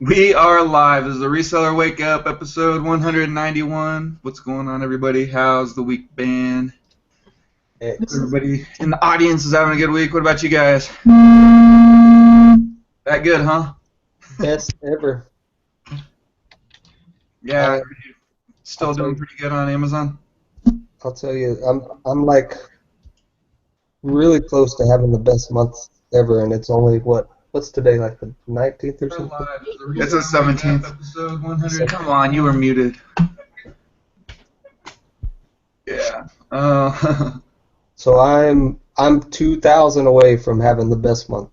We are live. This is the Reseller Wake Up, episode 191. What's going on, everybody? How's the week been? Everybody in the audience is having a good week. What about you guys? That good, huh? Best ever. Yeah, still doing pretty good on Amazon. I'll tell you, I'm like really close to having the best month ever, and it's only what's today, like the 19th or something? It's the 17th. Episode 100. Come on, you were muted. Yeah. So I'm 2,000 away from having the best month.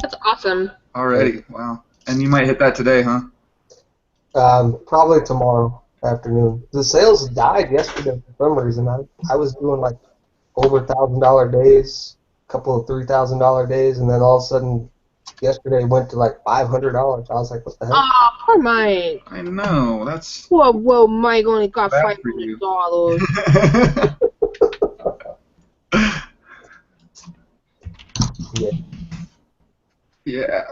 That's awesome. Already, wow. And you might hit that today, huh? Probably tomorrow afternoon. The sales died yesterday for some reason. I was doing like over $1,000 days, a couple of $3,000 days, and then all of a sudden yesterday went to like $500. I was like, what the hell? Oh, poor Mike. I know, that's... Whoa, Mike only got bad for you. $500. Yeah. Yeah.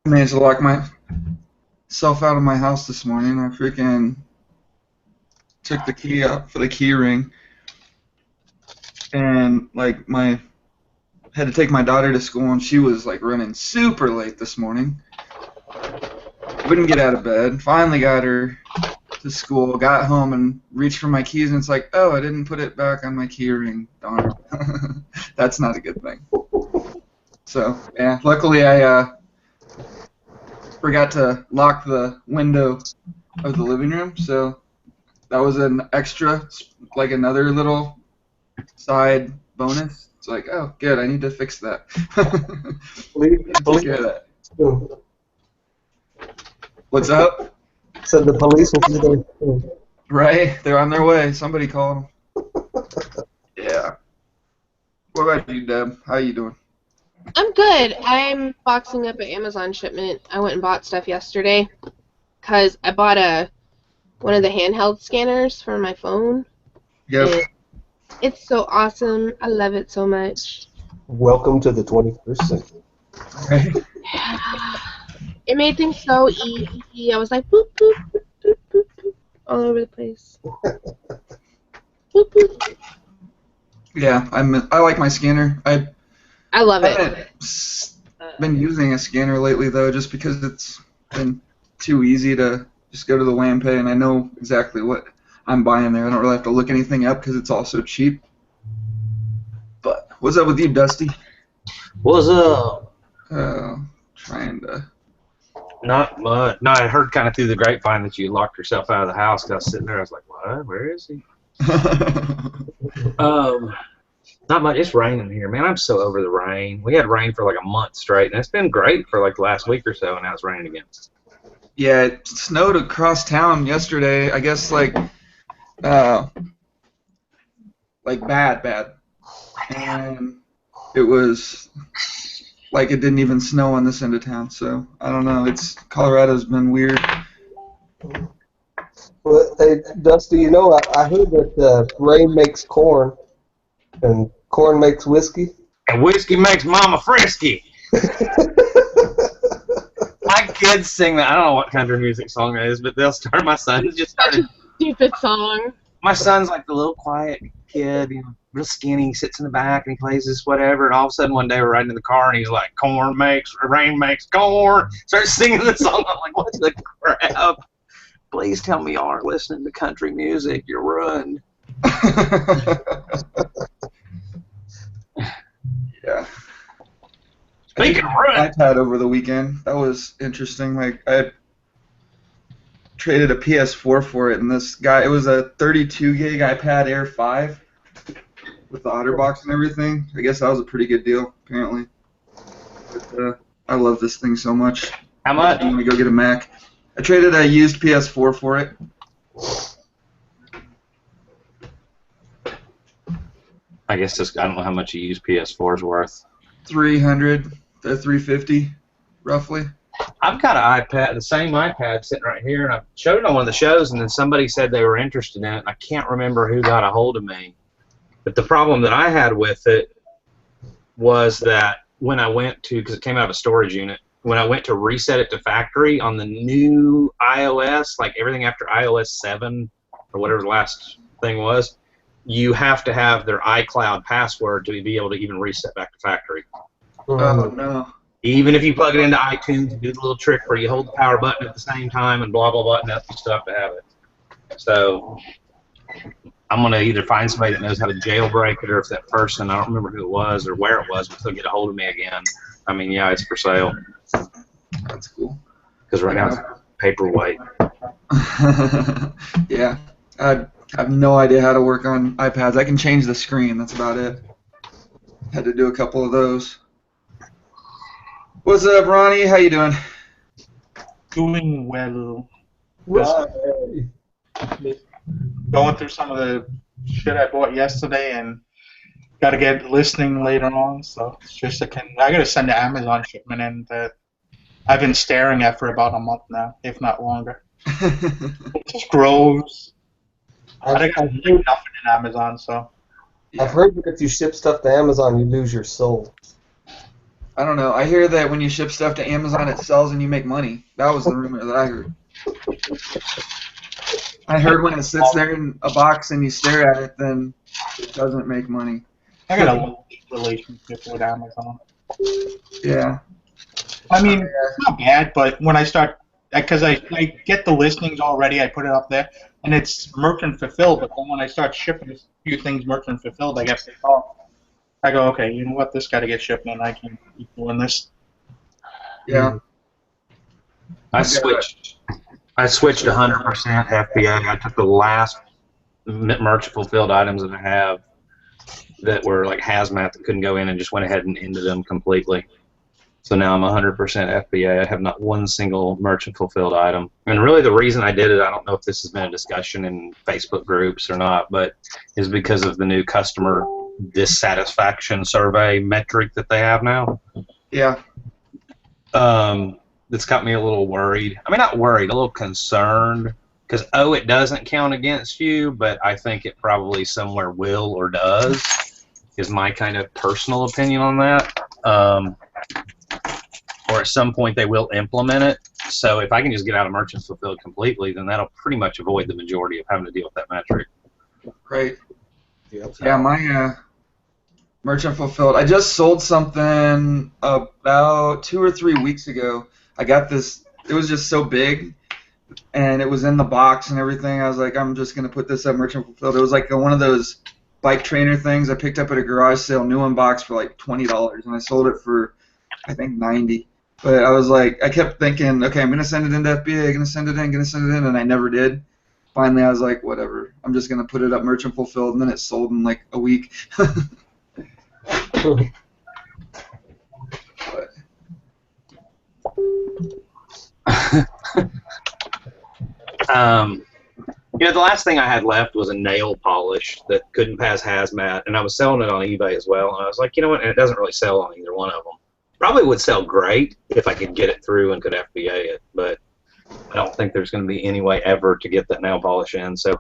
I managed to lock myself out of my house this morning. I freaking took the key out for the key ring, and like had to take my daughter to school, and she was like running super late this morning. Wouldn't get out of bed. Finally got her to school, got home, and reached for my keys, and it's like, oh, I didn't put it back on my key ring. Darn. That's not a good thing. So yeah, luckily I forgot to lock the window of the living room, so that was an extra, like another little side bonus. It's like, oh, good, I need to fix that. Believe Care of that. soon. What's up? So the police will be there soon. Right, they're on their way. Somebody called them. Yeah. What about you, Deb? How you doing? I'm good. I'm boxing up an Amazon shipment. I went and bought stuff yesterday because I bought one of the handheld scanners for my phone. Yep. It's so awesome. I love it so much. Welcome to the 21st century. Right. It made things so easy. I was like, boop, boop, boop, boop, boop, boop, all over the place. Boop, boop. Yeah, I like my scanner. I love I it. haven't been using a scanner lately, though, just because it's been too easy to just go to the WAM pay, and I know exactly what I'm buying there. I don't really have to look anything up because it's all so cheap. But what's up with you, Dusty? What's up? Trying to... Not much. No, I heard kind of through the grapevine that you locked yourself out of the house. 'Cause I was sitting there, I was like, what? Where is he? Not much. It's raining here, man. I'm so over the rain. We had rain for like a month straight, and it's been great for like the last week or so, and now it's raining again. Yeah, it snowed across town yesterday. I guess like bad. And it was like it didn't even snow on this end of town. So I don't know. Colorado's been weird. Well, hey, Dusty, you know, I heard that rain makes corn, and corn makes whiskey. And whiskey makes mama frisky. I could sing that. I don't know what country music song it is, but they'll start. My son just started. Stupid song. My son's like the little quiet kid, you know, real skinny. He sits in the back and he plays this whatever. And all of a sudden one day we're riding in the car and he's like, rain makes corn. Starts singing the song. I'm like, what the crap? Please tell me y'all aren't listening to country music. You're ruined. Yeah. Speaking of ruined. iPad over the weekend. That was interesting. Like I traded a PS4 for it, and this guy, it was a 32 gig iPad Air 5 with the OtterBox and everything. I guess that was a pretty good deal, apparently. But, I love this thing so much. How much? I'm gonna go get a Mac. I traded a used PS4 for it. I guess I don't know how much a used PS4 is worth. $300 to $350, roughly. I've got an iPad, the same iPad sitting right here, and I showed it on one of the shows, and then somebody said they were interested in it. I can't remember who got a hold of me. But the problem that I had with it was that when I went to, because it came out of a storage unit, when I went to reset it to factory on the new iOS, like everything after iOS 7 or whatever the last thing was, you have to have their iCloud password to be able to even reset back to factory. Oh no. Even if you plug it into iTunes and do the little trick where you hold the power button at the same time and blah, blah, blah, and you still have to have it. So I'm going to either find somebody that knows how to jailbreak it, or if that person, I don't remember who it was or where it was, but they'll get a hold of me again. I mean, yeah, it's for sale. That's cool. Because right now it's paperweight. Yeah. I have no idea how to work on iPads. I can change the screen. That's about it. Had to do a couple of those. What's up, Ronnie? How you doing? Doing well. Right. Going through some of the shit I bought yesterday and got to get listing later on. So it's just I got to send the Amazon shipment in that I've been staring at for about a month now, if not longer. It just grows. I got nothing in Amazon, so. I've heard that if you ship stuff to Amazon, you lose your soul. I don't know. I hear that when you ship stuff to Amazon, it sells and you make money. That was the rumor that I heard. I heard when it sits there in a box and you stare at it, then it doesn't make money. I got a low relationship with Amazon. Yeah. I mean, it's not bad, but when I start, because I get the listings already, I put it up there, and it's merchant fulfilled, but then when I start shipping a few things merchant fulfilled, I get picked off. I go, okay, you know what, this got to get shipped, and I can keep doing this. Yeah. I switched 100% FBA. I took the last merchant fulfilled items that I have that were like hazmat that couldn't go in and just went ahead and ended them completely. So now I'm 100% FBA. I have not one single merchant fulfilled item. And really the reason I did it, I don't know if this has been a discussion in Facebook groups or not, but is because of the new customer dissatisfaction survey metric that they have now. Yeah. That's got me a little worried. I mean, not worried, a little concerned. Because, it doesn't count against you, but I think it probably somewhere will or does, is my kind of personal opinion on that. Or at some point they will implement it. So if I can just get out of merchant fulfilled completely, then that'll pretty much avoid the majority of having to deal with that metric. Right. Yeah, my merchant fulfilled. I just sold something about 2 or 3 weeks ago. I got this. It was just so big, and it was in the box and everything. I was like, I'm just gonna put this at merchant fulfilled. It was like one of those bike trainer things I picked up at a garage sale, new in box for like $20, and I sold it for I think $90. But I was like, I kept thinking, okay, I'm gonna send it into FBA, gonna send it in, and I never did. Finally, I was like, whatever. I'm just gonna put it up merchant fulfilled, and then it sold in like a week. The last thing I had left was a nail polish that couldn't pass hazmat, and I was selling it on eBay as well. And I was like, you know what? And it doesn't really sell on either one of them. Probably would sell great if I could get it through and could FBA it, but I don't think there's going to be any way ever to get that nail polish in. So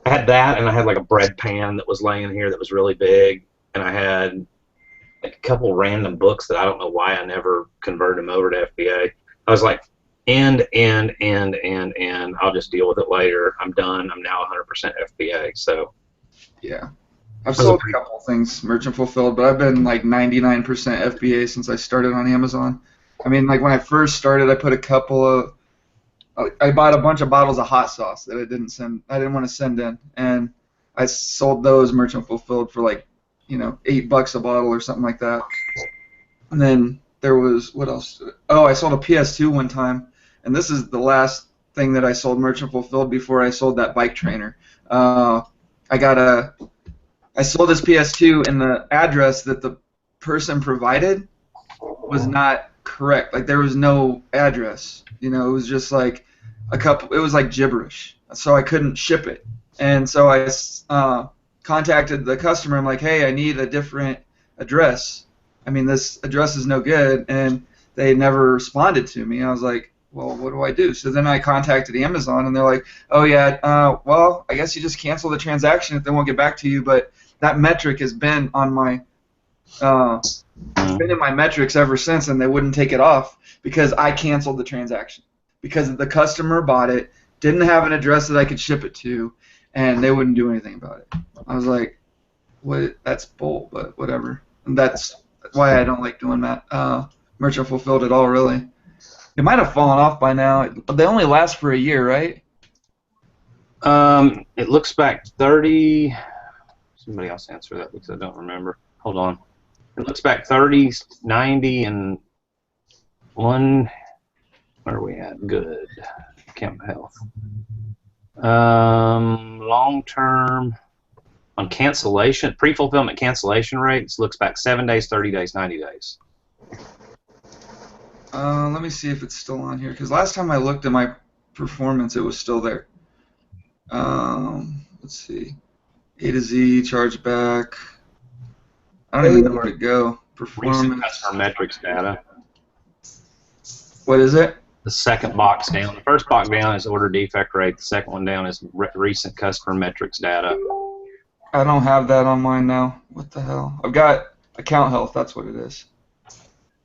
I had that, and I had like a bread pan that was laying here that was really big, and I had like a couple random books that I don't know why I never converted them over to FBA. I was like, and I'll just deal with it later. I'm done. I'm now 100% FBA. So yeah, I've sold a couple things merchant fulfilled, but I've been like 99% FBA since I started on Amazon. I mean, like when I first started, I put I bought a bunch of bottles of hot sauce that I didn't want to send in, and I sold those merchant fulfilled for like, $8 a bottle or something like that. And then there was, what else? Oh, I sold a PS2 one time, and this is the last thing that I sold merchant fulfilled before I sold that bike trainer. I sold this PS2, and the address that the person provided was not correct. Like there was no address. It was just like it was like gibberish. So I couldn't ship it. And so I contacted the customer. I'm like, hey, I need a different address. I mean, this address is no good. And they never responded to me. I was like, well, what do I do? So then I contacted Amazon, and they're like, oh, yeah, well, I guess you just cancel the transaction if they won't get back to you. But that metric has been on my it's been in my metrics ever since, and they wouldn't take it off because I canceled the transaction because the customer bought it, didn't have an address that I could ship it to, and they wouldn't do anything about it. I was like, "What? That's bull," but whatever. And that's why I don't like doing that merchant fulfilled at all, really. It might have fallen off by now. They only last for a year, right? It looks back 30. Somebody else answer that because I don't remember. Hold on. It looks back 30, 90, and one. Where are we at? Good. Account health. Long term on cancellation, pre-fulfillment cancellation rates looks back 7 days, 30 days, 90 days. Let me see if it's still on here, because last time I looked at my performance, it was still there. Let's see. A to Z, chargeback. I don't even know where to go. Performance. Recent customer metrics data. What is it? The second box down. The first box down is order defect rate. The second one down is recent customer metrics data. I don't have that on mine now. What the hell? I've got account health. That's what it is.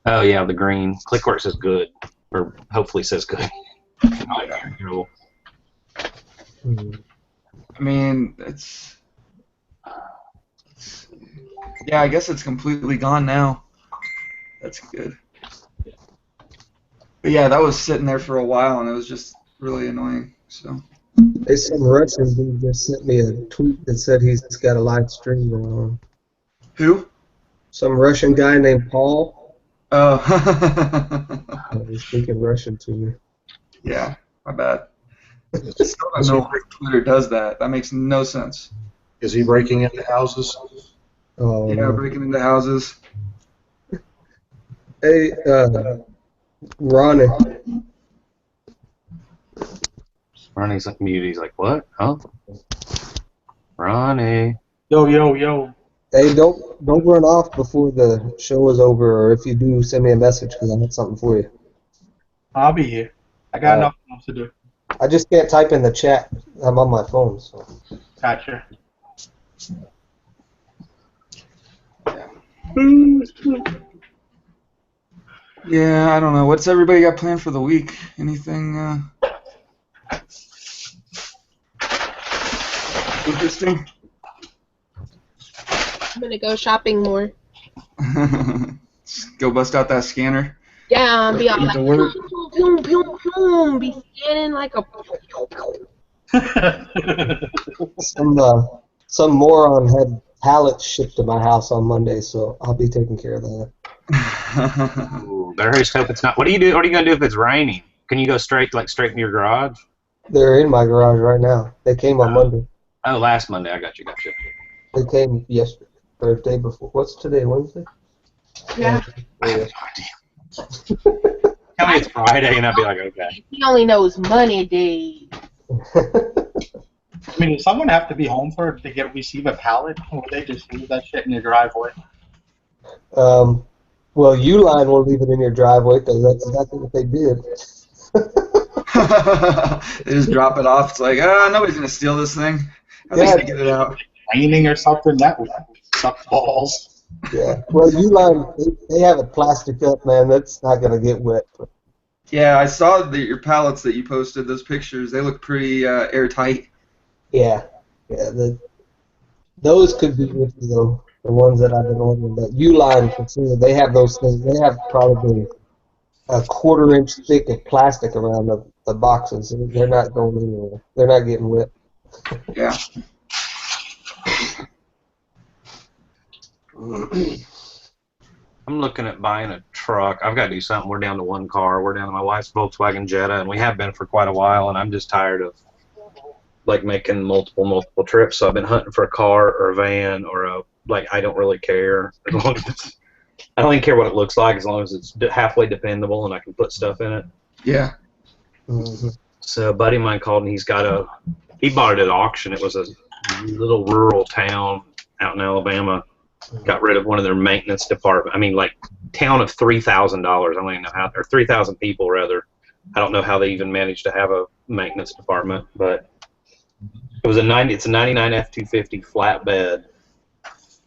Oh yeah, the green. Click where it says good, or hopefully says good. I mean, it's yeah. I guess it's completely gone now. That's good. But yeah, that was sitting there for a while, and it was just really annoying. So. Hey, some Russian dude just sent me a tweet that said he's got a live stream going on. Who? Some Russian guy named Paul. Oh. He's speaking Russian to me. Yeah, my bad. I still don't know why Twitter does that. That makes no sense. Is he breaking into houses? Oh, Yeah, no. breaking into houses. Hey, Ronin. Ronnie's like mute. He's like, what? Huh? Ronnie. Yo, yo, yo. Hey, don't run off before the show is over, or if you do, send me a message because I have something for you. I'll be here. I got nothing else to do. I just can't type in the chat. I'm on my phone, so. Gotcha. Yeah, I don't know. What's everybody got planned for the week? Anything interesting? I'm gonna go shopping more. Go bust out that scanner. Yeah, be all Get like, to work. pew, pew, pew, pew, be scanning like a. Some moron had pallets shipped to my house on Monday, so I'll be taking care of that. Ooh, better just hope it's not. What do you do? What are you gonna do if it's raining? Can you go straight in your garage? They're in my garage right now. They came on Monday. Oh, last Monday. I got you. They came yesterday, or the day before. What's today, Wednesday? Yeah. I have no idea. Tell me it's Friday, and I'd be like, okay. He only knows money days. I mean, does someone have to be home for it to receive a pallet? Or would they just leave that shit in your driveway? Well, Uline will leave it in your driveway because that's exactly what they did. They just drop it off. It's like, nobody's gonna steal this thing. At least they get it out. Raining or something? That would suck balls. Yeah. Well, Uline, they have it plastic up, man. That's not gonna get wet. Yeah, I saw your pallets that you posted. Those pictures, they look pretty airtight. Yeah. Those could be risky though. The ones that I've been ordering, but Uline, they have those things. They have probably a 1/4 inch thick of plastic around the boxes. They're not going anywhere. They're not getting wet. Yeah. I'm looking at buying a truck. I've got to do something. We're down to one car. We're down to my wife's Volkswagen Jetta, and we have been for quite a while. And I'm just tired of like making multiple trips. So I've been hunting for a car or a van or I don't really care as long as I don't even care what it looks like as long as it's halfway dependable and I can put stuff in it. Yeah. Mm-hmm. So a buddy of mine called and he bought it at auction. It was a little rural town out in Alabama. Got rid of one of their maintenance department. I mean, like town of $3,000. I don't even know how, or 3,000 people rather. I don't know how they even managed to have a maintenance department, but it was it's a 99 F-250 flatbed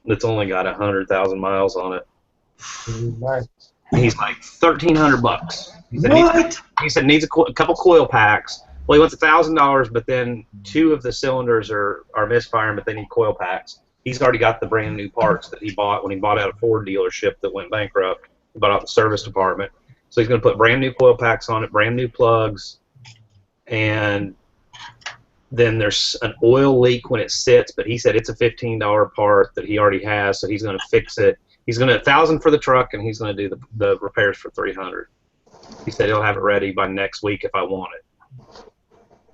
that's only got 100,000 miles on it. Nice. He's like $1,300. He said What? he said needs a couple coil packs. Well, he wants $1,000, but then 2 of the cylinders are misfiring, but they need coil packs. He's already got the brand new parts that he bought when he bought out a Ford dealership that went bankrupt. He bought out the service department. So he's going to put brand new coil packs on it, brand new plugs, and then there's an oil leak when it sits, but he said it's a $15 part that he already has, so he's going to fix it. He's going to $1,000 for the truck, and he's going to do the repairs for $300. He said he'll have it ready by next week if I want it.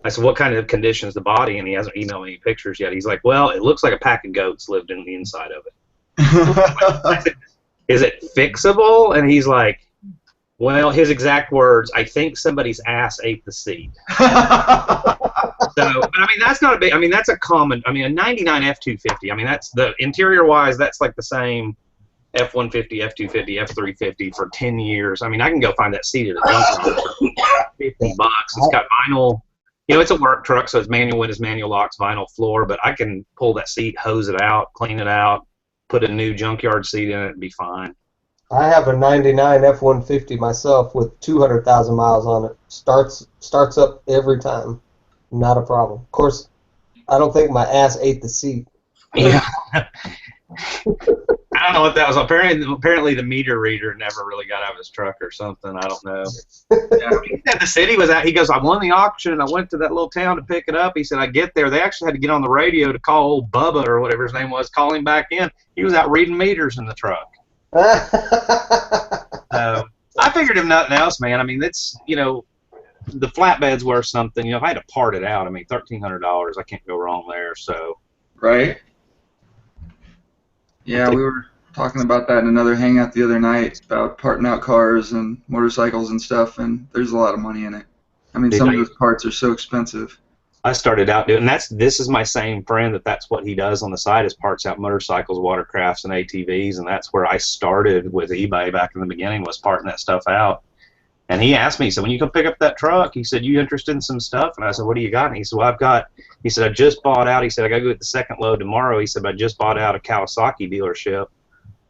I said, what kind of condition is the body? And he hasn't emailed me any pictures yet. He's like, well, it looks like a pack of goats lived in the inside of it. I said, is it fixable? And he's like, well, his exact words, I think somebody's ass ate the seat. So, but I mean, that's not a big, I mean, that's a common, I mean, a 99 F-250, I mean, that's the interior-wise, that's like the same F-150, F-250, F-350 for 10 years. I mean, I can go find that seat at a junkyard for $50. It's got vinyl. You know, it's a work truck, so it's manual windows, manual locks, vinyl floor, but I can pull that seat, hose it out, clean it out, put a new junkyard seat in it, and be fine. I have a 99 F-150 myself with 200,000 miles on it. Starts up every time. Not a problem. Of course, I don't think my ass ate the seat. Yeah. I don't know what that was. Apparently the meter reader never really got out of his truck or something. I don't know. Yeah, he said the city was out. He goes, I won the auction, and I went to that little town to pick it up. He said, I get there. They actually had to get on the radio to call old Bubba or whatever his name was, call him back in. He was out reading meters in the truck. I figured if nothing else, man, I mean, that's, you know, the flatbed's worth something. You know, if I had to part it out, I mean, $1,300, I can't go wrong there. So. Right. Yeah, we were talking about that in another hangout the other night about parting out cars and motorcycles and stuff, and there's a lot of money in it. I mean, some of those parts are so expensive. I started out doing, and this is my same friend that's what he does on the side, is parts out motorcycles, watercrafts, and ATVs, and that's where I started with eBay back in the beginning, was parting that stuff out. And he asked me, he said, when you come pick up that truck, he said, you interested in some stuff? And I said, what do you got? And he said, well, he said, I just bought out, he said, I got to go get the second load tomorrow. He said, I just bought out a Kawasaki dealership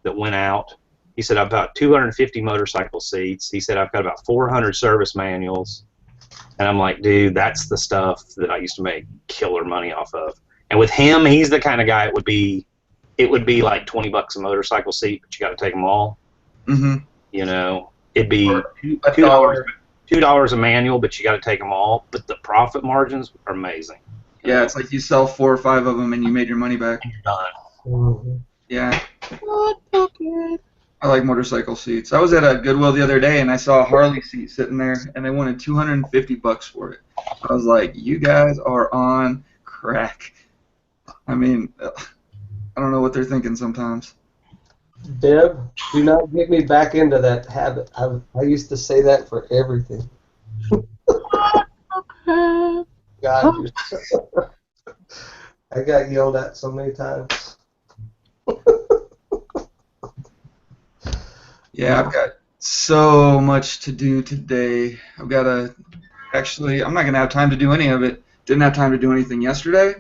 that went out. He said, I've got 250 motorcycle seats. He said, I've got about 400 service manuals. And I'm like, dude, that's the stuff that I used to make killer money off of. And with him, he's the kind of guy, it would be like $20 a motorcycle seat, but you got to take them all. Mm-hmm. You know, it'd be $2 a manual, but you got to take them all. But the profit margins are amazing. Yeah, it's like you sell 4 or 5 of them and you made your money back. And you're done. Mm-hmm. Yeah. I like motorcycle seats. I was at a Goodwill the other day and I saw a Harley seat sitting there and they wanted $250 for it. I was like, you guys are on crack. I mean, I don't know what they're thinking sometimes. Deb, do not get me back into that habit. I used to say that for everything. God, I got yelled at so many times. Yeah, I've got so much to do today. I'm not going to have time to do any of it. Didn't have time to do anything yesterday.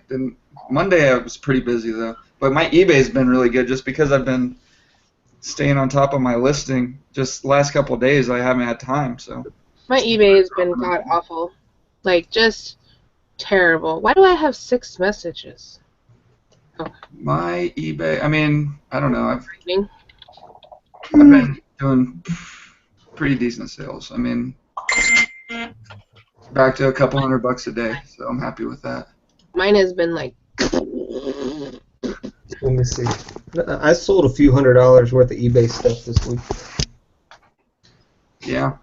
Monday I was pretty busy, though. But my eBay's been really good just because I've been staying on top of my listing. Just the last couple of days I haven't had time, so. My eBay has been god-awful. Like, just terrible. Why do I have 6 messages? Oh. My eBay, I mean, I don't know. I've been doing pretty decent sales. I mean, back to a couple $100 a day, so I'm happy with that. Mine has been like. Let me see. I sold a few $100s worth of eBay stuff this week. Yeah.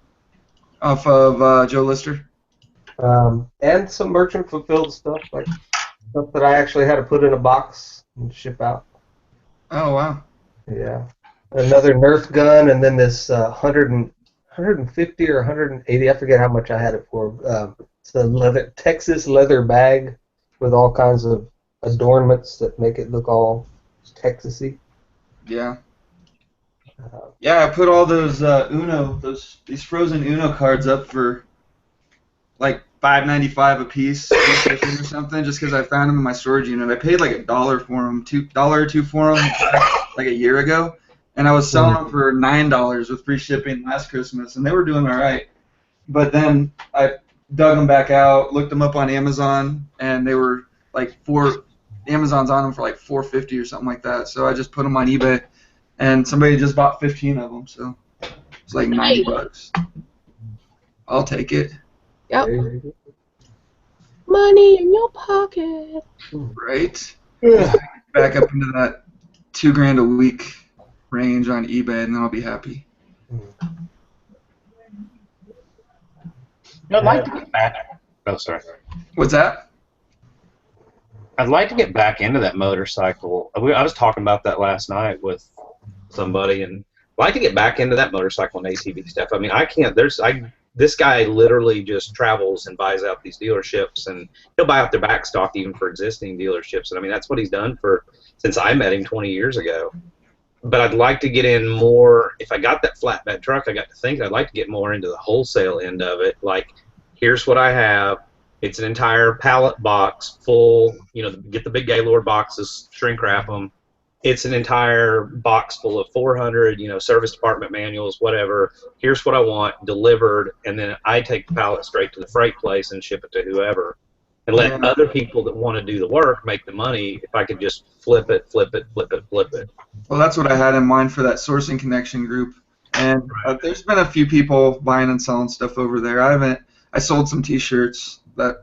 Off of Joe Lister? And some merchant fulfilled stuff, like stuff that I actually had to put in a box and ship out. Oh, wow. Yeah. Another Nerf gun, and then this 150 or 180, I forget how much I had it for. It's a Texas leather bag with all kinds of adornments that make it look all Texasy. Yeah. Yeah, I put all those these frozen Uno cards up for like $5.95 a piece or something, just because I found them in my storage unit. I paid like $1 for them, $2 or $2 for them like a year ago, and I was selling them for $9 with free shipping last Christmas, and they were doing all right. But then I dug them back out, looked them up on Amazon, and they were like Amazon's on them for like $4.50 or something like that. So I just put them on eBay, and somebody just bought 15 of them. So it's like $90. I'll take it. Yep. Money in your pocket. Right. Back up into that $2,000 a week range on eBay, and then I'll be happy. I'd like to get back. Oh, sorry. What's that? I'd like to get back into that motorcycle. I was talking about that last night with somebody, and I'd like to get back into that motorcycle and ATV stuff. I mean, I can't. This guy literally just travels and buys out these dealerships, and he'll buy out their back stock even for existing dealerships. And I mean, that's what he's done since I met him 20 years ago. But I'd like to get in more. If I got that flatbed truck, I got to think I'd like to get more into the wholesale end of it. Like, here's what I have. It's an entire pallet box full. You know, get the big Gaylord boxes, shrink wrap them. It's an entire box full of 400, service department manuals, whatever. Here's what I want delivered, and then I take the pallet straight to the freight place and ship it to whoever. And let other people that want to do the work make the money. If I could just flip it. Well, that's what I had in mind for that sourcing connection group. And there's been a few people buying and selling stuff over there. I sold some T-shirts. A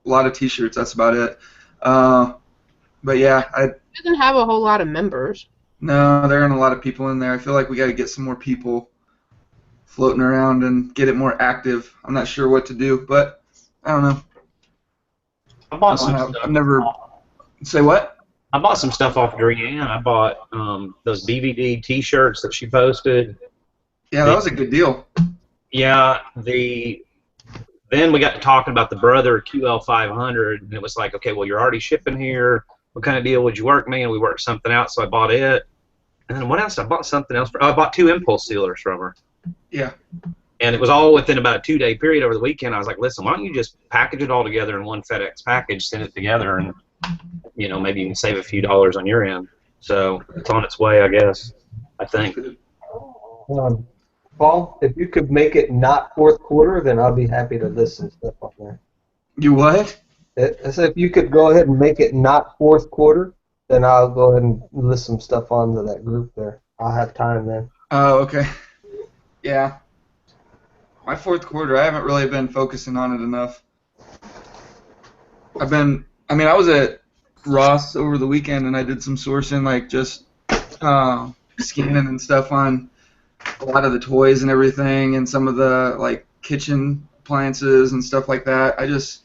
lot of T-shirts. That's about it. But yeah, It doesn't have a whole lot of members. No, there aren't a lot of people in there. I feel like we got to get some more people floating around and get it more active. I'm not sure what to do, but I don't know. I bought some stuff. I've never. Say what? I bought some stuff off Brianne. I bought those BVD T-shirts that she posted. Yeah, that was a good deal. Yeah, then we got to talking about the Brother QL500, and it was like, okay, well, you're already shipping here. What kind of deal would you work me? And we worked something out, so I bought it. And then what else? I bought something else. I bought 2 impulse sealers from her. Yeah. And it was all within about a 2-day period over the weekend. I was like, listen, why don't you just package it all together in one FedEx package, send it together, and maybe you can save a few dollars on your end. So it's on its way, I guess. I think. Paul, if you could make it not fourth quarter, then I'll be happy to list some stuff on there. You what? I said if you could go ahead and make it not fourth quarter, then I'll go ahead and list some stuff onto that group there. I'll have time then. Oh, okay. Yeah. My fourth quarter, I haven't really been focusing on it enough. I was at Ross over the weekend, and I did some sourcing, like just scanning and stuff on a lot of the toys and everything, and some of the like kitchen appliances and stuff like that. I just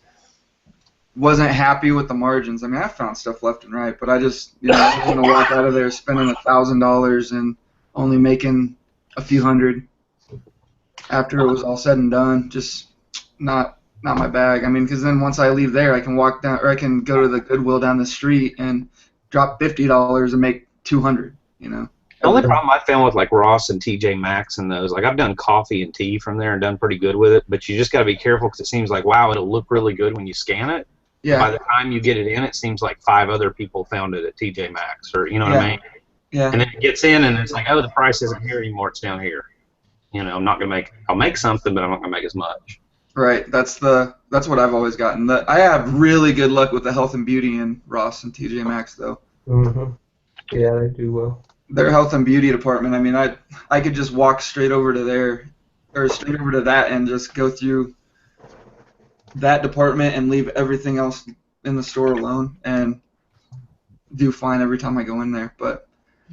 wasn't happy with the margins. I mean, I found stuff left and right, but I just, I didn't want to walk out of there spending $1,000 and only making a few hundred after it was all said and done. Just not my bag. I mean, because then once I leave there, I can walk down, or I can go to the Goodwill down the street and drop $50 and make $200. The only problem I found with like Ross and TJ Maxx and those, like I've done coffee and tea from there and done pretty good with it, but you just got to be careful because it seems like, wow, it'll look really good when you scan it. Yeah. By the time you get it in, it seems like 5 other people found it at TJ Maxx, or what I mean? Yeah. And then it gets in and it's like, oh, the price isn't here anymore, it's down here. I'll make something, but I'm not gonna make as much. Right. That's what I've always gotten. I have really good luck with the health and beauty in Ross and TJ Maxx though. Mhm. Yeah, they do well. Their health and beauty department. I mean, I could just walk straight over to there, or straight over to that, and just go through that department and leave everything else in the store alone, and do fine every time I go in there. But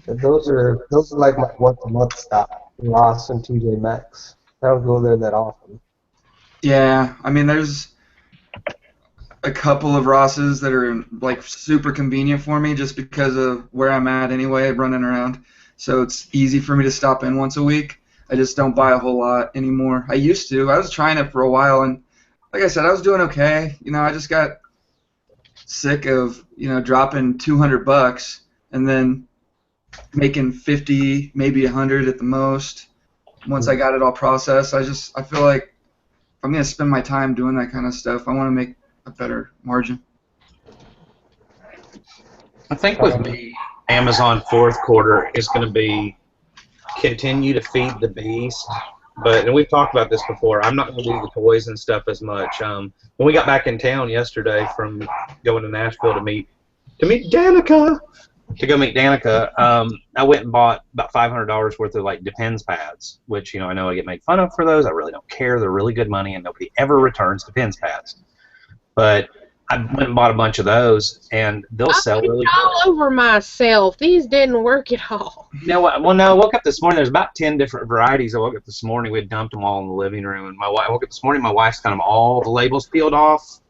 those are like my once a month stop. Ross and TJ Maxx. I don't go there that often. yeah, I mean, there's a couple of Rosses that are like super convenient for me just because of where I'm at anyway, running around. So it's easy for me to stop in once a week. I just don't buy a whole lot anymore. I used to. I was trying it for a while, and like I said, I was doing okay. I just got sick of dropping $200 and then making 50, maybe 100 at the most. Once I got it all processed, I feel like if I'm gonna spend my time doing that kind of stuff, I want to make a better margin. I think with me, Amazon fourth quarter is going to be continue to feed the beast. But, and we've talked about this before, I'm not going to do the toys and stuff as much. When we got back in town yesterday from going to Nashville to meet Danica, I went and bought about $500 worth of like Depends pads, which, I know I get made fun of for those. I really don't care. They're really good money, and nobody ever returns Depends pads. But I went and bought a bunch of those, and they'll sell really all over myself. These didn't work at all. No, I woke up this morning. There's about 10 different varieties. I woke up this morning. We had dumped them all in the living room, and I woke up this morning. My wife's got them all the labels peeled off,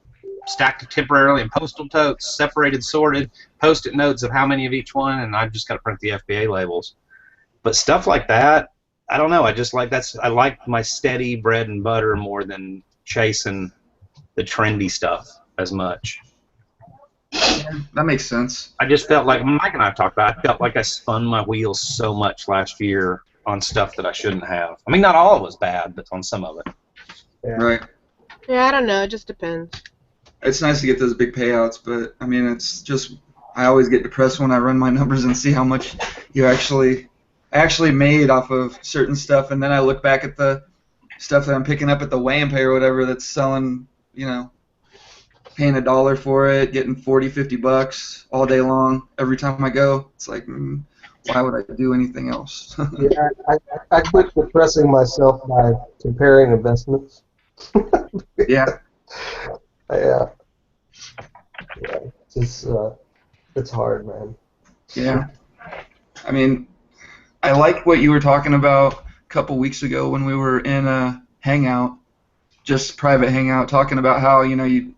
stacked temporarily in postal totes, separated, sorted, Post-it notes of how many of each one, and I've just got to print the FBA labels. But stuff like that, I don't know. I like my steady bread and butter more than chasing the trendy stuff as much. Yeah, that makes sense. I just felt like, Mike and I have talked about it, I felt like I spun my wheels so much last year on stuff that I shouldn't have. I mean, not all of it was bad, but on some of it. Yeah. Right. Yeah, I don't know. It just depends. It's nice to get those big payouts, but I mean, it's just I always get depressed when I run my numbers and see how much you actually made off of certain stuff, and then I look back at the stuff that I'm picking up at the weigh and pay or whatever that's selling, paying $1 for it, getting $40-$50 all day long every time I go. It's like, why would I do anything else? Yeah, I quit depressing myself by comparing investments. Yeah. Yeah. It's hard, man. Yeah. I mean, I like what you were talking about a couple weeks ago when we were in a hangout, just private hangout, talking about how, you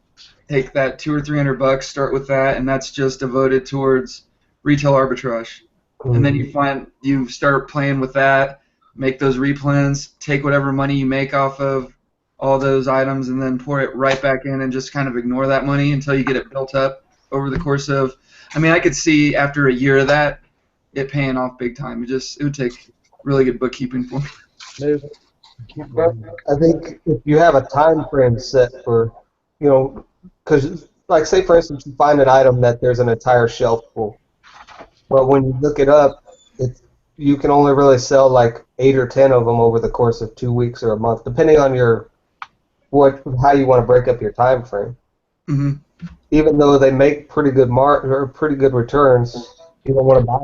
take that $200 or $300, start with that, and that's just devoted towards retail arbitrage. And then you start playing with that, make those replens, take whatever money you make off of all those items, and then pour it right back in and just kind of ignore that money until you get it built up over the course of. I mean, I could see after a year of that, it paying off big time. It would take really good bookkeeping for me. I think if you have a time frame set for, because, like, say, for instance, you find an item that there's an entire shelf full. But when you look it up, you can only really sell like 8 or 10 of them over the course of 2 weeks or a month, depending on how you want to break up your time frame. Mm-hmm. Even though they make pretty good pretty good returns, you don't want to buy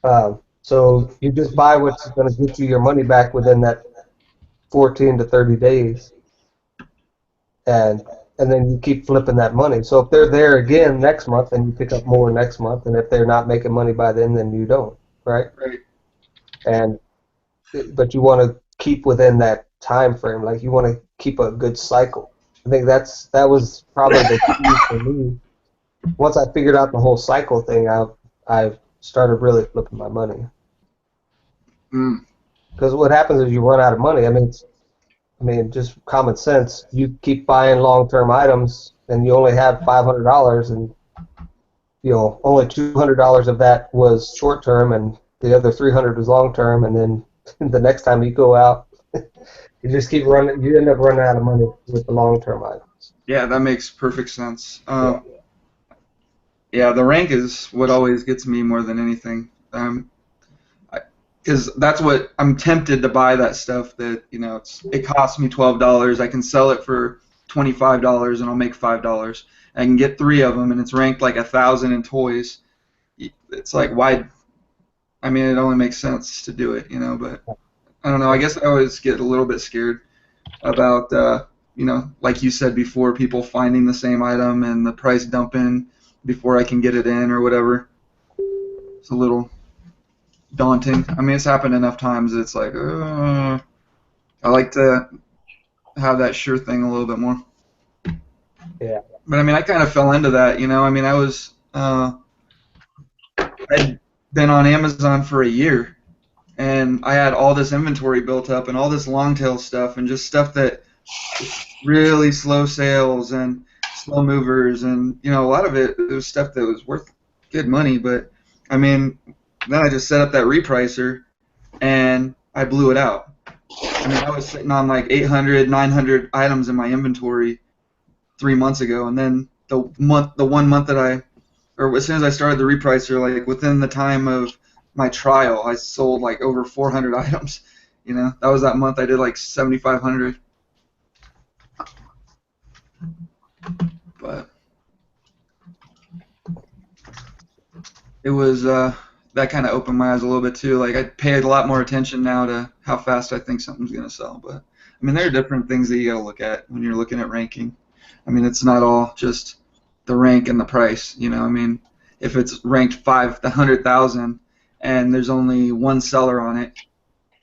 them. So you just buy what's going to get you your money back within that 14 to 30 days, and then you keep flipping that money. So if they're there again next month, then you pick up more next month, and if they're not making money by then you don't, right? Right. But you want to keep within that time frame, like you want to keep a good cycle. I think that was probably the key for me. Once I figured out the whole cycle thing, I started really flipping my money. Because what happens is you run out of money. I mean, just common sense. You keep buying long-term items, and you only have $500, and only $200 of that was short-term, and the other $300 was long-term. And then the next time you go out, you just keep running. You end up running out of money with the long-term items. Yeah, that makes perfect sense. Yeah, the rank is what always gets me more than anything. Because that's what I'm tempted to buy, that stuff that it costs me $12. I can sell it for $25 and I'll make $5. I can get 3 of them and it's ranked like 1,000 in toys. It's like, why? I mean, it only makes sense to do it, But I don't know. I guess I always get a little bit scared about like you said before, people finding the same item and the price dumping before I can get it in or whatever. It's a little daunting. I mean, it's happened enough times. It's like, I like to have that sure thing a little bit more. Yeah. But I mean, I kind of fell into that, I mean, I'd been on Amazon for a year, and I had all this inventory built up and all this long tail stuff and just stuff that really slow sales and slow movers, and a lot of it was stuff that was worth good money. But I mean, then I just set up that repricer and I blew it out. I mean, I was sitting on like 800, 900 items in my inventory 3 months ago, and then the 1 month that or as soon as I started the repricer, like within the time of my trial. I sold like over 400 items. You know, that was that month I did like 7,500. But it was that kind of opened my eyes a little bit too. Like I pay a lot more attention now to how fast I think something's gonna sell. But I mean, there are different things that you gotta look at when you're looking at ranking. I mean, it's not all just the rank and the price. You know, I mean, if it's ranked 100,000 and there's only one seller on it,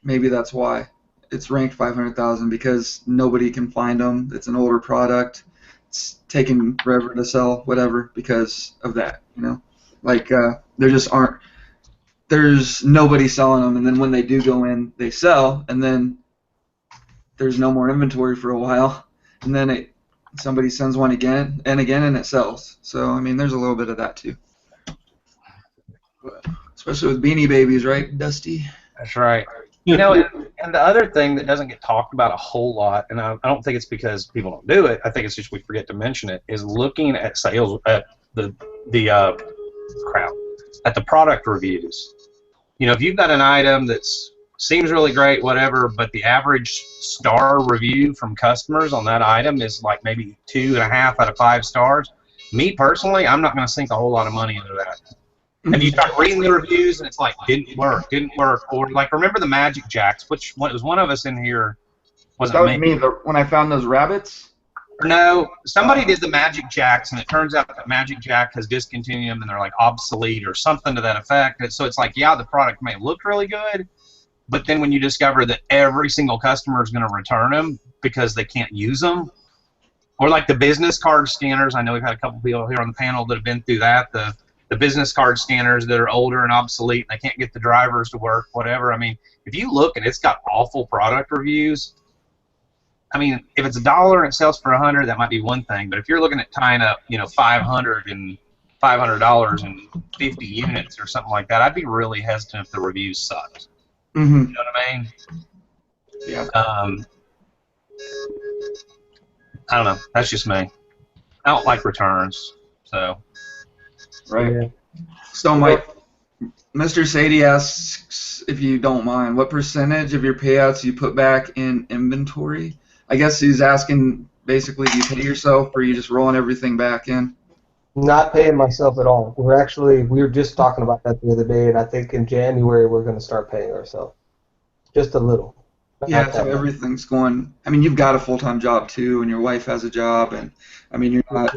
maybe that's why it's ranked 500,000 because nobody can find them. It's an older product. It's taking forever to sell, whatever, because of that. You know, like there just aren't. There's nobody selling them, and then when they do go in, they sell, and then there's no more inventory for a while, and then somebody sends one again and again, and it sells. So I mean, there's a little bit of that too. But, especially with Beanie Babies, right, Dusty? That's right. You know, and the other thing that doesn't get talked about a whole lot, and I don't think it's because people don't do it, I think it's just we forget to mention it, is looking at sales, at the product reviews. You know, if you've got an item that seems really great, whatever, but the average star review from customers on that item is like maybe 2.5 out of 5 stars, me personally, I'm not going to sink a whole lot of money into that. And you start reading the reviews, and it's like, didn't work. Or like, remember the Magic Jacks? Which one? It was one of us in here. That was me when I found those rabbits. No, somebody did the Magic Jacks, and it turns out that Magic Jack has discontinued them, and they're like obsolete or something to that effect. And so it's like, yeah, the product may look really good, but then when you discover that every single customer is going to return them because they can't use them, or like the business card scanners. I know we've had a couple people here on the panel that have been through that. The business card scanners that are older and obsolete, and they can't get the drivers to work, whatever. I mean, if you look and it's got awful product reviews, I mean, if it's $1 and it sells for 100, that might be one thing. But if you're looking at tying up, you know, $500 and $50 units or something like that, I'd be really hesitant if the reviews sucked. Mm-hmm. You know what I mean? Yeah. I don't know. That's just me. I don't like returns, so. Right. Yeah. So, Mr. Sadie asks, if you don't mind, what percentage of your payouts you put back in inventory? I guess he's asking, basically, do you pay yourself, or are you just rolling everything back in? Not paying myself at all. We were just talking about that the other day, and I think in January we're going to start paying ourselves. Just a little. Yeah, so everything's going. I mean, you've got a full-time job too, and your wife has a job, and I mean, you're not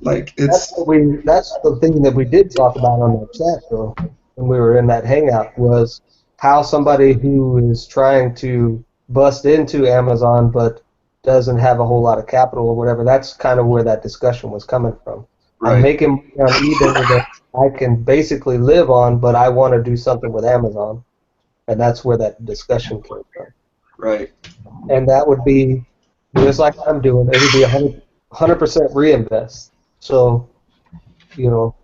like it's. That's the thing that we did talk about on the chat though, when we were in that hangout, was how somebody who is trying to bust into Amazon but doesn't have a whole lot of capital or whatever. That's kind of where that discussion was coming from. Right. I'm making money on eBay that I can basically live on, but I want to do something with Amazon. And that's where that discussion came from. Right. And that would be, just like I'm doing, it would be 100% reinvest. So, you know,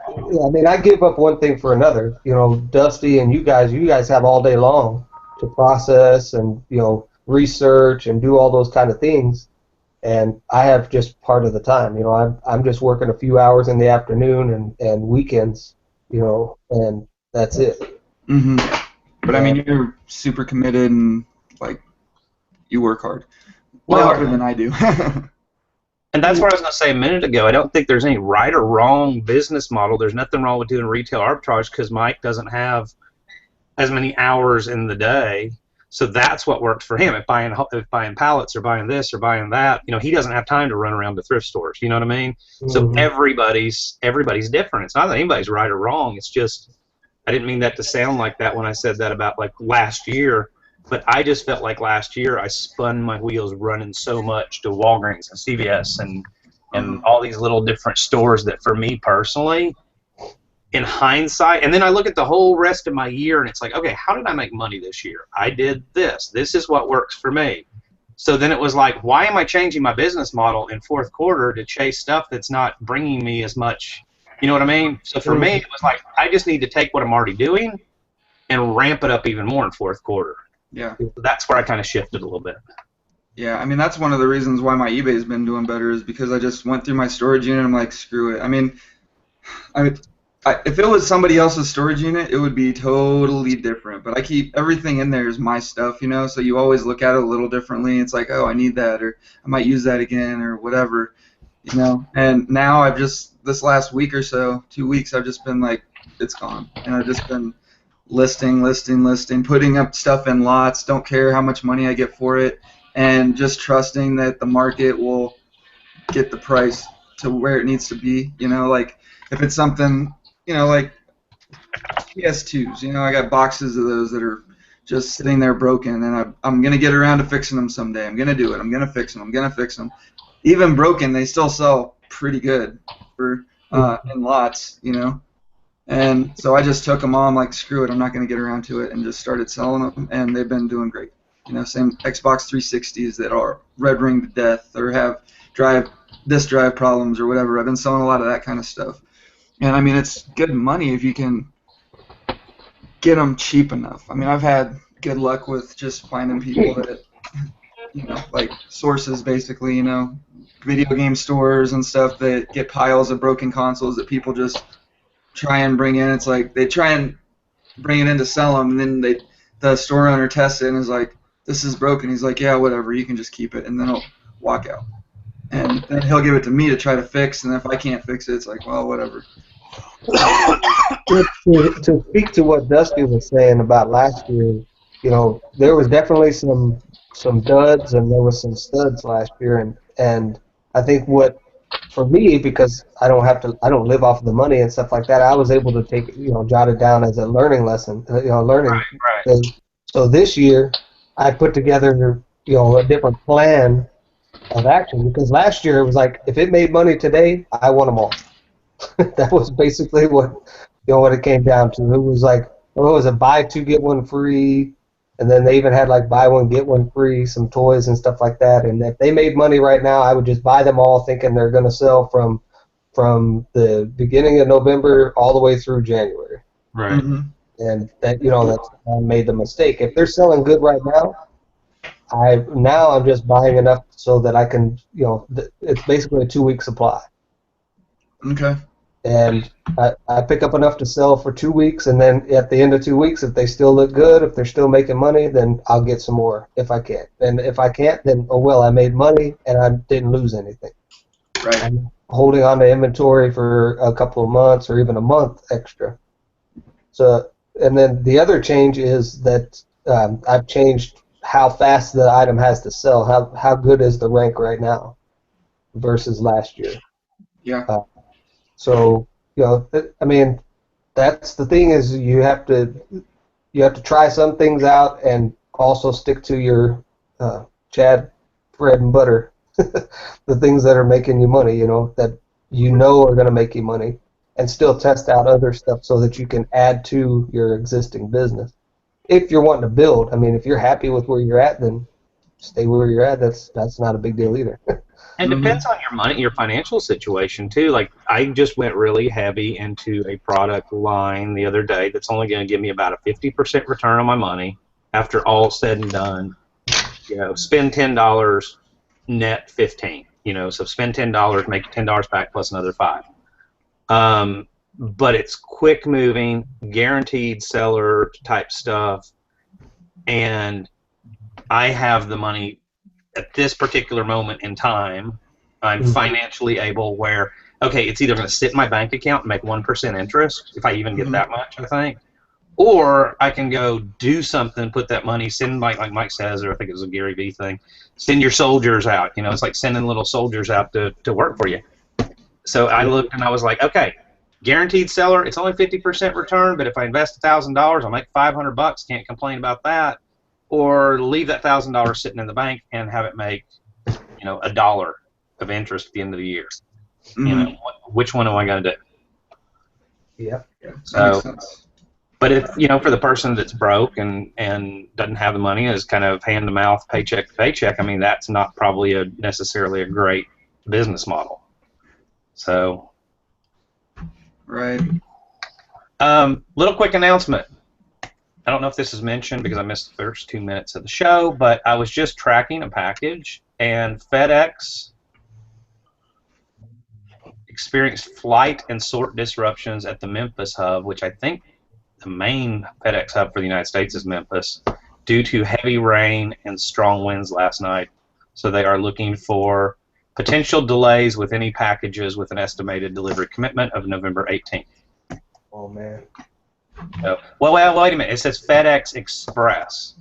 I mean, I give up one thing for another. You know, Dusty and you guys have all day long to process and, you know, research and do all those kind of things. And I have just part of the time. You know, I'm just working a few hours in the afternoon and weekends, you know, and that's it. Mm-hmm. But I mean, you're super committed and like you work hard. Way harder than I do. And that's what I was going to say a minute ago. I don't think there's any right or wrong business model. There's nothing wrong with doing retail arbitrage because Mike doesn't have as many hours in the day. So that's what works for him. If buying pallets or buying this or buying that, you know, he doesn't have time to run around to thrift stores. You know what I mean? Mm-hmm. So everybody's different. It's not that anybody's right or wrong. It's just, I didn't mean that to sound like that when I said that about like last year, but I just felt like last year I spun my wheels running so much to Walgreens and CVS and all these little different stores that for me personally, in hindsight, and then I look at the whole rest of my year and it's like, okay, how did I make money this year? I did this. This is what works for me. So then it was like, why am I changing my business model in fourth quarter to chase stuff that's not bringing me as much? You know what I mean? So for me, it was like, I just need to take what I'm already doing and ramp it up even more in fourth quarter. Yeah. So that's where I kind of shifted a little bit. Yeah, I mean, that's one of the reasons why my eBay's been doing better is because I just went through my storage unit and I'm like, screw it. I mean, if it was somebody else's storage unit, it would be totally different. But I keep everything in there is my stuff, you know. So you always look at it a little differently. It's like, oh, I need that, or I might use that again, or whatever, you know. And now I've just this last week or so, 2 weeks, I've just been like, it's gone, and I've just been listing, putting up stuff in lots. Don't care how much money I get for it, and just trusting that the market will get the price to where it needs to be. You know, like if it's something, you know, like PS2s. You know, I got boxes of those that are just sitting there broken, and I'm gonna get around to fixing them someday. I'm gonna do it. I'm gonna fix them. I'm gonna fix them. Even broken, they still sell pretty good for in lots. You know, and so I just took them all. I'm like, screw it. I'm not gonna get around to it, and just started selling them, and they've been doing great. You know, same Xbox 360s that are red ring to death or have disk drive problems or whatever. I've been selling a lot of that kind of stuff. And I mean, it's good money if you can get them cheap enough. I mean, I've had good luck with just finding people that, you know, like sources basically, you know, video game stores and stuff that get piles of broken consoles that people just try and bring in. It's like they try and bring it in to sell them, and then the store owner tests it and is like, this is broken. He's like, yeah, whatever, you can just keep it, and then he'll walk out. And then he'll give it to me to try to fix, and if I can't fix it, it's like, well, whatever. To speak to what Dusty was saying about last year, you know, there was definitely some duds and there was some studs last year, and I think what for me, because I don't live off of the money and stuff like that, I was able to take, you know, jot it down as a learning lesson, you know, learning thing. So this year I put together, you know, a different plan of action, because last year it was like, if it made money today, I want them all. That was basically what it came down to. It was like, what was it, buy two get one free, and then they even had like buy one get one free, some toys and stuff like that. And if they made money right now, I would just buy them all, thinking they're going to sell from the beginning of November all the way through January. Right. Mm-hmm. And that, you know, that's I made the mistake. If they're selling good right now, I'm just buying enough so that I can, you know, it's basically a 2-week supply. Okay. And I pick up enough to sell for 2 weeks, and then at the end of 2 weeks, if they still look good, if they're still making money, then I'll get some more if I can. And if I can't, then oh well, I made money and I didn't lose anything. Right. I'm holding on to inventory for a couple of months or even a month extra. So, and then the other change is that I've changed how fast the item has to sell. How good is the rank right now versus last year? Yeah. So, you know, I mean, that's the thing, is you have to try some things out and also stick to your Chad bread and butter, the things that are making you money, you know, that you know are going to make you money, and still test out other stuff so that you can add to your existing business. If you're wanting to build, I mean, if you're happy with where you're at, then stay where you're at. That's not a big deal either. And it depends on your money, your financial situation too. Like I just went really heavy into a product line the other day that's only going to give me about a 50% return on my money after all said and done. You know, spend $10, net 15. You know, so spend $10, make $10 back plus another $5. But it's quick moving, guaranteed seller type stuff, and I have the money. At this particular moment in time, I'm financially able where, okay, it's either going to sit in my bank account and make 1% interest, if I even get that much, I think, or I can go do something, put that money, send, like Mike says, or I think it was a Gary Vee thing, send your soldiers out. You know, it's like sending little soldiers out to work for you. So I looked and I was like, okay, guaranteed seller, it's only 50% return, but if I invest $1,000, I'll make $500. Can't complain about that. Or leave that $1,000 sitting in the bank and have it make, you know, $1 of interest at the end of the year. Mm-hmm. You know, which one am I going to do? Yeah. So, but if, you know, for the person that's broke and doesn't have the money, is kind of hand to mouth, paycheck to paycheck, I mean, that's not probably necessarily a great business model. So, Right. Little quick announcement. I don't know if this is mentioned because I missed the first 2 minutes of the show, but I was just tracking a package, and Fedex experienced flight and sort disruptions at the Memphis hub, which I think the main FedEx hub for the United States is Memphis, due to heavy rain and strong winds last night. So they are looking for potential delays with any packages with an estimated delivery commitment of November 18th. Oh man. So, well, wait a minute. It says FedEx Express.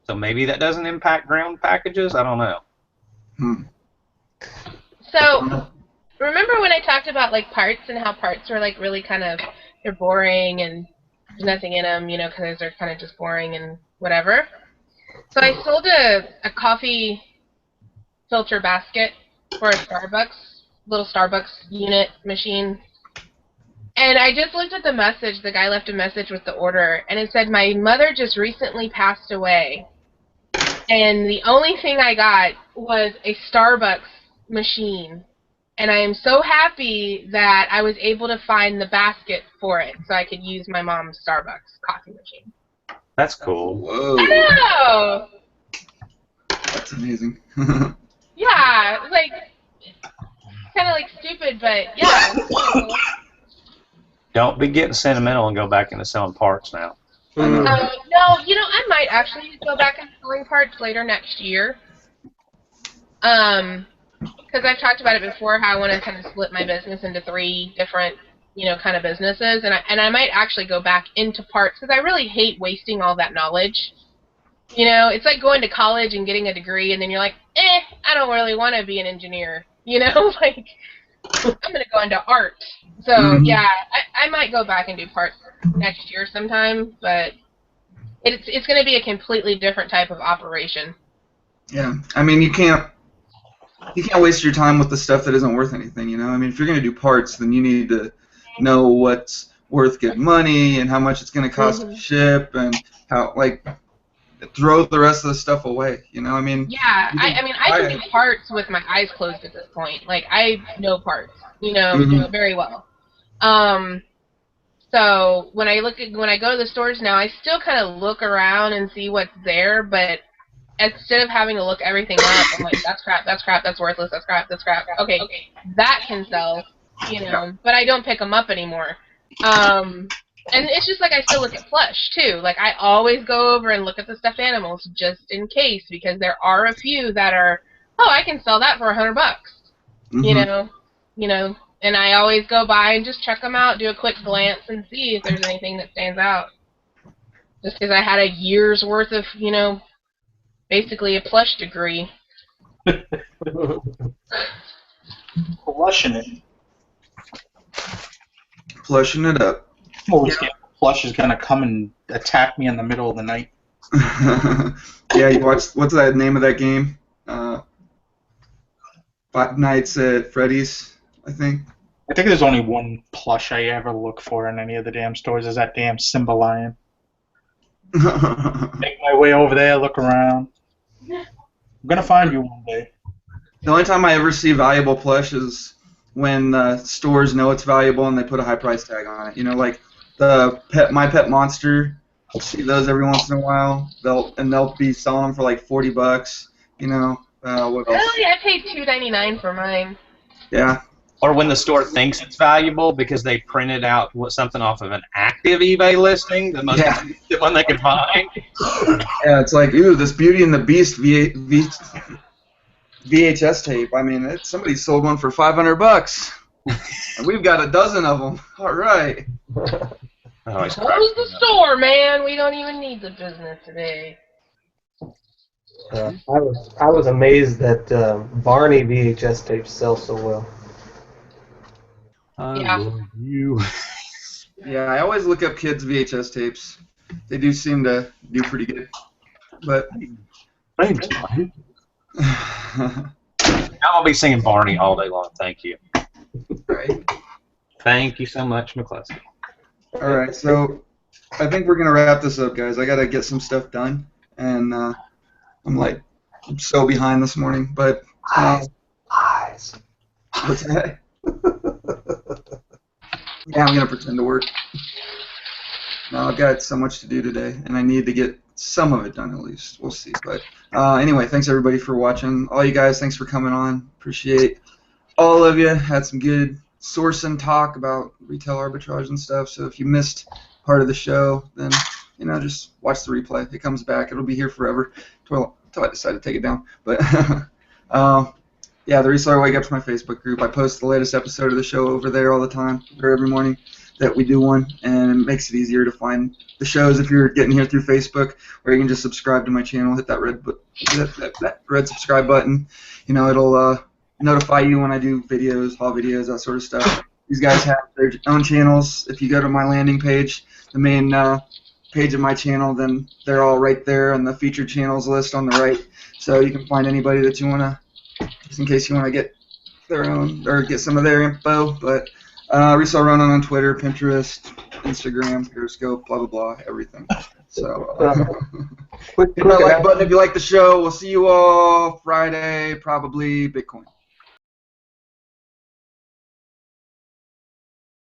So maybe that doesn't impact ground packages? I don't know. So, remember when I talked about like parts and how parts are like really kind of, they're boring and there's nothing in them, you know, because they're kind of just boring and whatever. So I sold a coffee filter basket for a Starbucks, little Starbucks unit machine. And I just looked at the message. The guy left a message with the order, and it said, "My mother just recently passed away." And the only thing I got was a Starbucks machine. And I am so happy that I was able to find the basket for it so I could use my mom's Starbucks coffee machine. That's cool. Whoa. I know! That's amazing. Yeah, it's like, kind of like stupid, but yeah. It's cool. Don't be getting sentimental and go back into selling parts now. I know. No, you know, I might actually go back and selling parts later next year. Because I've talked about it before, how I want to kind of split my business into 3 different, you know, kind of businesses, and I might actually go back into parts because I really hate wasting all that knowledge. You know, it's like going to college and getting a degree, and then you're like, I don't really want to be an engineer. You know, like, I'm going to go into art. So, yeah, I might go back and do parts next year sometime, but it's going to be a completely different type of operation. Yeah, I mean, you can't waste your time with the stuff that isn't worth anything, you know? I mean, if you're going to do parts, then you need to know what's worth good money and how much it's going to cost to ship and how, like, throw the rest of the stuff away, you know? I mean, yeah, I mean, I can do parts with my eyes closed at this point. Like, I know parts, you know, very well. So when I go to the stores now, I still kind of look around and see what's there, but instead of having to look everything up, I'm like, that's crap, that's worthless, that's crap. Okay, that can sell, you know, but I don't pick them up anymore. And it's just like I still look at Plush, too. Like, I always go over and look at the stuffed animals just in case, because there are a few that are, oh, I can sell that for $100, you know, and I always go by and just check them out, do a quick glance, and see if there's anything that stands out. Just because I had a year's worth of, you know, basically a Plush degree. Plushing it. Plushing it up. Plush is gonna come and attack me in the middle of the night. Yeah, you watched, what's that name of that game? Five Nights at Freddy's, I think. I think there's only one plush I ever look for in any of the damn stores, is that damn Simba lion. Make my way over there, look around. I'm gonna find you one day. The only time I ever see valuable plush is when stores know it's valuable and they put a high price tag on it. You know, like the My Pet Monster. I'll see those every once in a while. They'll be selling them for like $40. You know, what else? Really, I paid $2.99 for mine. Yeah. Or when the store thinks it's valuable because they printed out something off of an active eBay listing, the most expensive one they can find. Yeah, it's like, ooh, this Beauty and the Beast VHS tape. I mean, somebody sold one for $500, and we've got a dozen of them. All right. Close the store, man. We don't even need the business today. I was amazed that Barney VHS tapes sell so well. Yeah. love you. Yeah, I always look up kids' VHS tapes. They do seem to do pretty good. But Thanks, Barney. I'll be singing Barney all day long. Thank you. Right. Thank you so much, McCluskey. All right, so I think we're gonna wrap this up, guys. I gotta get some stuff done, and I'm so behind this morning. But Lies. what's that? Yeah, I'm gonna pretend to work. No, I've got so much to do today, and I need to get some of it done at least. We'll see. But anyway, thanks everybody for watching. All you guys, thanks for coming on. Appreciate all of you. Had some good source and talk about retail arbitrage and stuff. So if you missed part of the show, then just watch the replay. It comes back. It'll be here forever until I decide to take it down. But yeah, the Reseller Wake Up's my Facebook group. I post the latest episode of the show over there all the time, or every morning that we do one, and it makes it easier to find the shows if you're getting here through Facebook, or you can just subscribe to my channel, hit that red subscribe button. It'll notify you when I do videos, haul videos, that sort of stuff. These guys have their own channels. If you go to my landing page, the main page of my channel, then they're all right there on the featured channels list on the right. So you can find anybody that you want to, just in case you want to get their own or get some of their info. But Resale Ronin on Twitter, Pinterest, Instagram, Periscope, blah, blah, blah, everything. So hit that like button if you like the show. We'll see you all Friday, probably Bitcoin.